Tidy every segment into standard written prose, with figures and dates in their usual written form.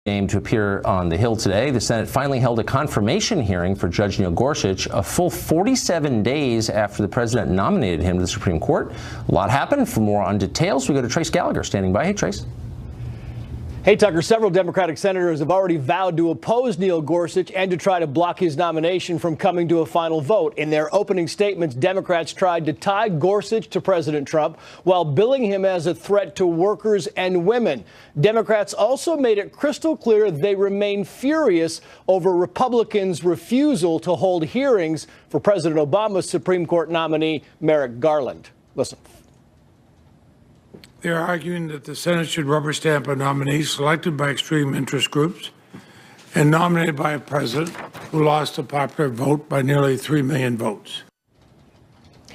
Named to appear on the Hill today. The Senate finally held a confirmation hearing for Judge Neil Gorsuch a full 47 days after the president nominated him to the Supreme Court. A lot happened. For more on details, we go to Trace Gallagher standing by. Hey, Trace. Hey, Tucker, several Democratic senators have already vowed to oppose Neil Gorsuch and to try to block his nomination from coming to a final vote. In their opening statements, Democrats tried to tie Gorsuch to President Trump while billing him as a threat to workers and women. Democrats also made it crystal clear they remain furious over Republicans' refusal to hold hearings for President Obama's Supreme Court nominee, Merrick Garland. Listen. They are arguing that the Senate should rubber stamp a nominee selected by extreme interest groups and nominated by a president who lost a popular vote by nearly 3 million votes.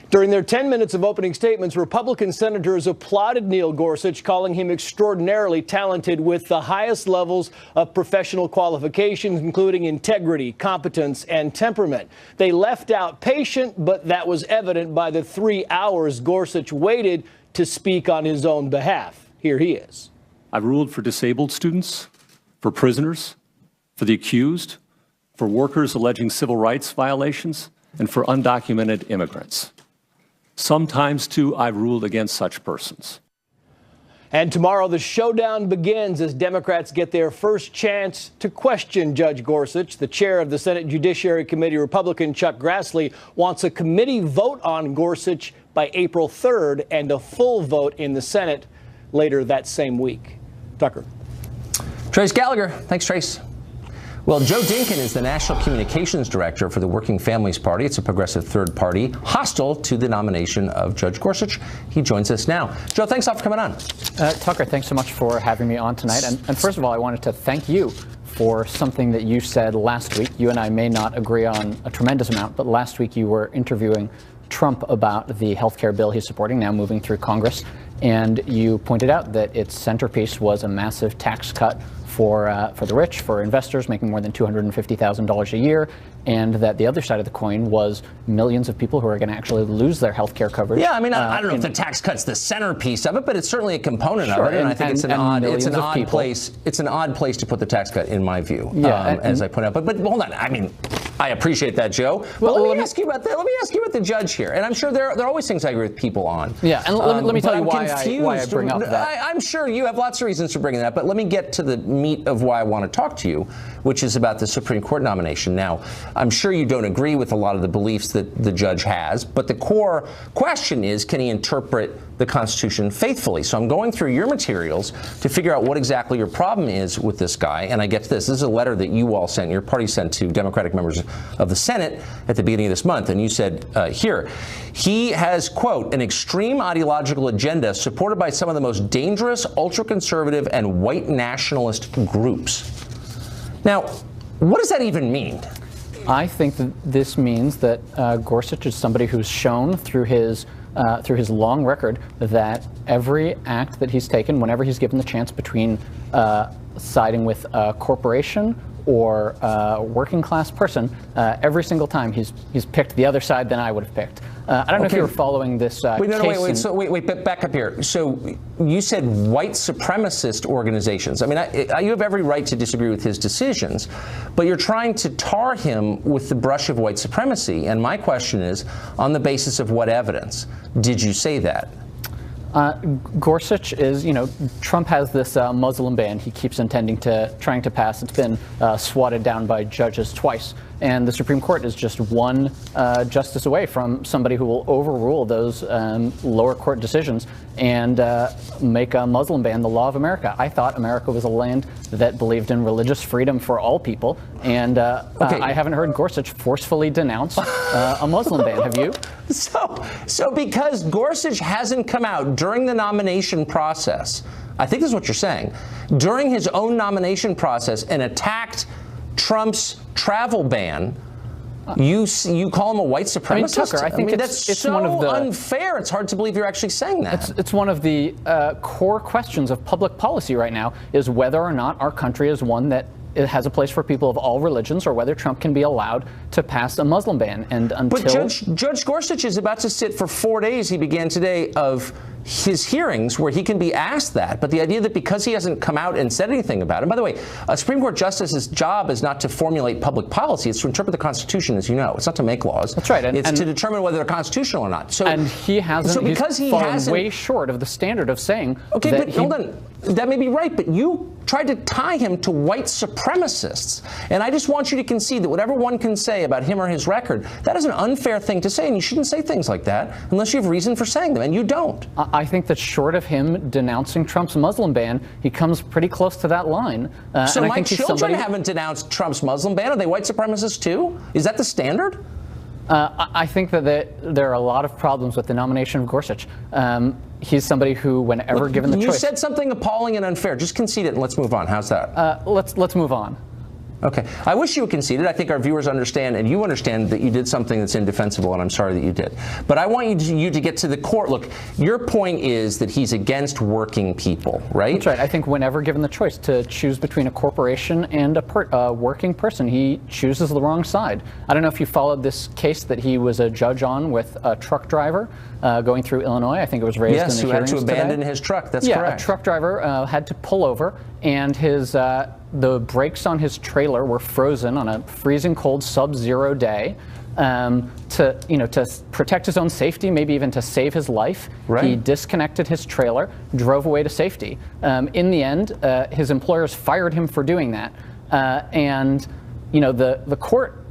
During their 10 minutes of opening statements, Republican senators applauded Neil Gorsuch, calling him extraordinarily talented with the highest levels of professional qualifications, including integrity, competence, and temperament. They left out patient, but that was evident by the 3 hours Gorsuch waited to speak on his own behalf. Here he is. I've ruled for disabled students, for prisoners, for the accused, for workers alleging civil rights violations, and for undocumented immigrants. Sometimes, too, I've ruled against such persons. And tomorrow the showdown begins as Democrats get their first chance to question Judge Gorsuch. The chair of the Senate Judiciary Committee, Republican Chuck Grassley, wants a committee vote on Gorsuch by April 3rd and a full vote in the Senate later that same week. Tucker. Trace Gallagher. Thanks, Trace. Well, Joe Dinkin is the National Communications Director for the Working Families Party. It's a progressive third party hostile to the nomination of Judge Gorsuch. He joins us now. Joe, thanks a lot for coming on. Tucker, thanks so much for having me on tonight. And first of all, I wanted to thank you for something that you said last week. You and I may not agree on a tremendous amount, but last week you were interviewing Trump about the health care bill he's supporting, now moving through Congress. And you pointed out that its centerpiece was a massive tax cut for the rich, for investors making more than $250,000 a year, and that the other side of the coin was millions of people who are going to actually lose their health care coverage. Yeah, I mean, I don't know if the tax cut's the centerpiece of it, but it's certainly a component of it, and I think it's an odd place. It's an odd place to put the tax cut, in my view. Yeah, as I point out. But hold on, I mean, I appreciate that, Joe. Well, let me ask you about the judge here, and I'm sure there are always things I agree with people on. Yeah, and let me tell you why I bring up that. I'm sure you have lots of reasons for bringing that, but let me get to the meat of why I want to talk to you, which is about the Supreme Court nomination. Now, I'm sure you don't agree with a lot of the beliefs that the judge has, but the core question is, can he interpret the Constitution faithfully? So I'm going through your materials to figure out what exactly your problem is with this guy, and I get to this. This is a letter that you all sent, your party sent to Democratic members of the Senate at the beginning of this month, and you said here, he has, quote, an extreme ideological agenda supported by some of the most dangerous, ultra-conservative, and white nationalist groups. Now, what does that even mean? I think that this means that Gorsuch is somebody who's shown through his long record that every act that he's taken, whenever he's given the chance between siding with a corporation or a working class person, every single time he's picked the other side than I would have picked. I don't know if you were following this case. Wait, back up here. So you said white supremacist organizations. I mean, you have every right to disagree with his decisions, but you're trying to tar him with the brush of white supremacy. And my question is, on the basis of what evidence did you say that? Gorsuch is, Trump has this Muslim ban he keeps trying to pass. It's been swatted down by judges twice. And the Supreme Court is just one justice away from somebody who will overrule those lower court decisions and make a Muslim ban the law of America. I thought America was a land that believed in religious freedom for all people. And I haven't heard Gorsuch forcefully denounce a Muslim ban. Have you? So because Gorsuch hasn't come out during the nomination process, I think this is what you're saying, during his own nomination process and attacked Trump's travel ban, you call him a white supremacist? I mean, Tucker, I think that's so one of the unfair. It's hard to believe you're actually saying that. It's one of the core questions of public policy right now, is whether or not our country is one that it has a place for people of all religions, or whether Trump can be allowed to pass a Muslim ban. And until Judge Gorsuch is about to sit for 4 days, he began today, of his hearings where he can be asked that, but the idea that because he hasn't come out and said anything about it, and by the way, a Supreme Court justice's job is not to formulate public policy, it's to interpret the Constitution, as you know. It's not to make laws. That's right. It's to determine whether they're constitutional or not. So, and he hasn't, so because he's fallen way short of the standard of saying okay, that but hold on. That may be right, but you tried to tie him to white supremacists. And I just want you to concede that whatever one can say about him or his record, that is an unfair thing to say, and you shouldn't say things like that unless you have reason for saying them, and you don't. I think that short of him denouncing Trump's Muslim ban, he comes pretty close to that line. So and my children haven't denounced Trump's Muslim ban. Are they white supremacists too? Is that the standard? I think that there are a lot of problems with the nomination of Gorsuch. He's somebody who, whenever given the choice... You said something appalling and unfair. Just concede it and let's move on. How's that? Let's move on. Okay. I wish you would concede it. I think our viewers understand, and you understand, that you did something that's indefensible, and I'm sorry that you did. But I want you to get to the core. Look, your point is that he's against working people, right? That's right. I think whenever given the choice to choose between a corporation and a working person, he chooses the wrong side. I don't know if you followed this case that he was a judge on with a truck driver going through Illinois. I think it was raised in the hearings today. Yes, who had to abandon his truck. That's correct. Yeah, a truck driver had to pull over, and his the brakes on his trailer were frozen on a freezing cold sub-zero day. To protect his own safety, maybe even to save his life, he disconnected his trailer, drove away to safety. In the end, his employers fired him for doing that, and the court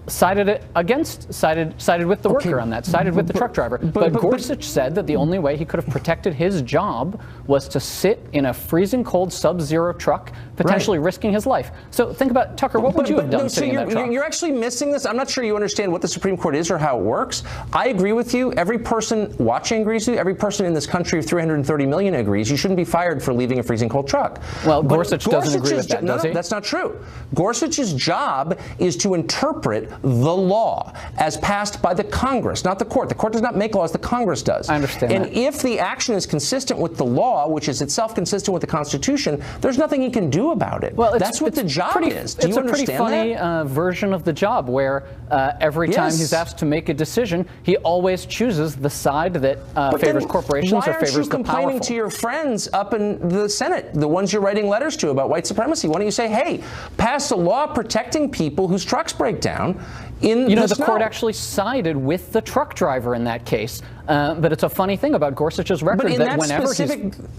sided with the worker on that, sided with the truck driver. But Gorsuch said that the only way he could have protected his job was to sit in a freezing cold sub-zero truck, potentially risking his life. So think about, Tucker, what would you have done sitting in that truck? You're actually missing this. I'm not sure you understand what the Supreme Court is or how it works. I agree with you. Every person watching agrees with you. Every person in this country of 330 million agrees. You shouldn't be fired for leaving a freezing cold truck. Well, Gorsuch doesn't agree with that, does he? No, that's not true. Gorsuch's job is to interpret the law as passed by the Congress, not the court. The court does not make laws, the Congress does. I understand and that. If the action is consistent with the law, which is itself consistent with the Constitution, there's nothing he can do about it. Well, that's what the job is. Do you understand It's a pretty funny version of the job where every time he's asked to make a decision, he always chooses the side that favors corporations or favors the powerful. Why aren't you complaining to your friends up in the Senate, the ones you're writing letters to about white supremacy? Why don't you say, hey, pass a law protecting people whose trucks break down? The court actually sided with the truck driver in that case. But it's a funny thing about Gorsuch's record that whenever he's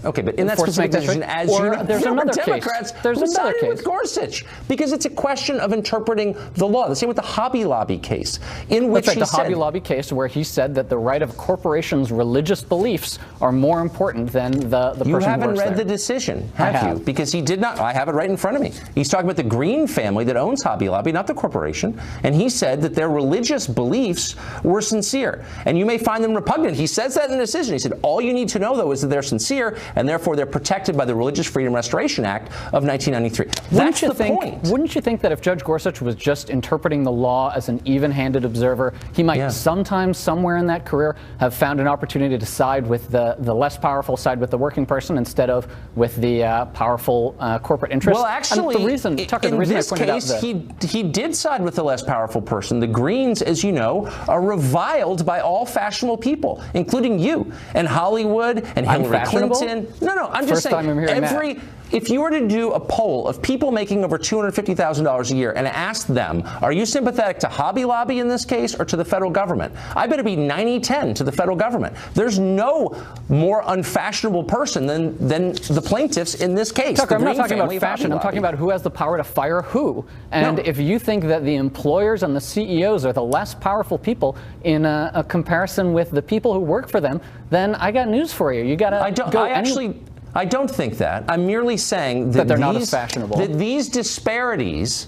but in that specific decision, as you know, there's another Democrats case. There's another case with Gorsuch because it's a question of interpreting the law. The same with the Hobby Lobby case, in which the Hobby Lobby case, where he said that the right of corporations' religious beliefs are more important than the person who works there. You haven't read the decision, have you? Because he did not. I have it right in front of me. He's talking about the Green family that owns Hobby Lobby, not the corporation, and he said that their religious beliefs were sincere, and you may find them repugnant. He says that in the decision. He said, all you need to know, though, is that they're sincere, and therefore they're protected by the Religious Freedom Restoration Act of 1993. That's the point. Wouldn't you think that if Judge Gorsuch was just interpreting the law as an even-handed observer, he might sometimes, somewhere in that career, have found an opportunity to side with the less powerful, side with the working person, instead of with the powerful corporate interest? Well, actually, Tucker, in this case, he did side with the less powerful person. The Greens, as you know, are reviled by all fashionable people, including you and Hollywood and Hillary Clinton. No, I'm just saying, if you were to do a poll of people making over $250,000 a year and ask them, are you sympathetic to Hobby Lobby in this case or to the federal government? I bet it'd be 90-10 to the federal government. There's no more unfashionable person than the plaintiffs in this case. Tucker, I'm not talking about fashion. I'm talking about who has the power to fire who. And if you think that the employers and the CEOs are the less powerful people in a comparison with the people who work for them, then I got news for you. You got to go. I don't think that. I'm merely saying that they're not as fashionable. That these disparities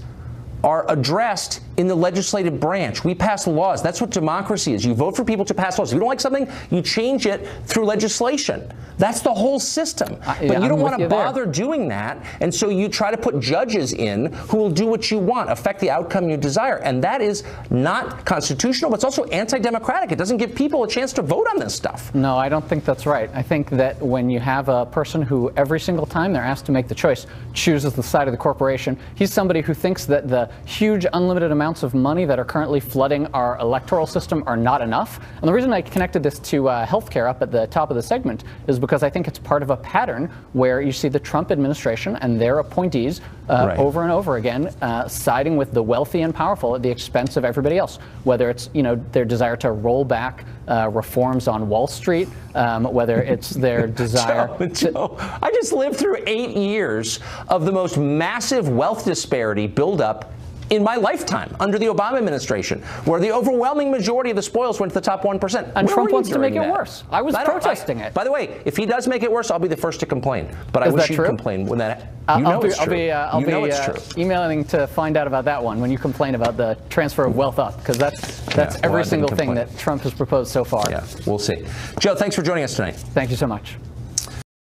are addressed in the legislative branch. We pass laws. That's what democracy is. You vote for people to pass laws. If you don't like something, you change it through legislation. That's the whole system. But you don't want to bother doing that, and so you try to put judges in who will do what you want, affect the outcome you desire. And that is not constitutional, but it's also anti-democratic. It doesn't give people a chance to vote on this stuff. No, I don't think that's right. I think that when you have a person who every single time they're asked to make the choice chooses the side of the corporation, he's somebody who thinks that the huge unlimited amount amounts of money that are currently flooding our electoral system are not enough. And the reason I connected this to healthcare up at the top of the segment is because I think it's part of a pattern where you see the Trump administration and their appointees over and over again siding with the wealthy and powerful at the expense of everybody else, whether it's their desire to roll back reforms on Wall Street, whether it's their desire Joe, I just lived through 8 years of the most massive wealth disparity buildup in my lifetime under the Obama administration, where the overwhelming majority of the spoils went to the top 1%. And Trump wants to make it worse. I was protesting it. By the way, if he does make it worse, I'll be the first to complain. But I wish he'd complain when that. I'll be emailing to find out about that one when you complain about the transfer of wealth up, because that's every single thing that Trump has proposed so far. Yeah, we'll see. Joe, thanks for joining us tonight. Thank you so much.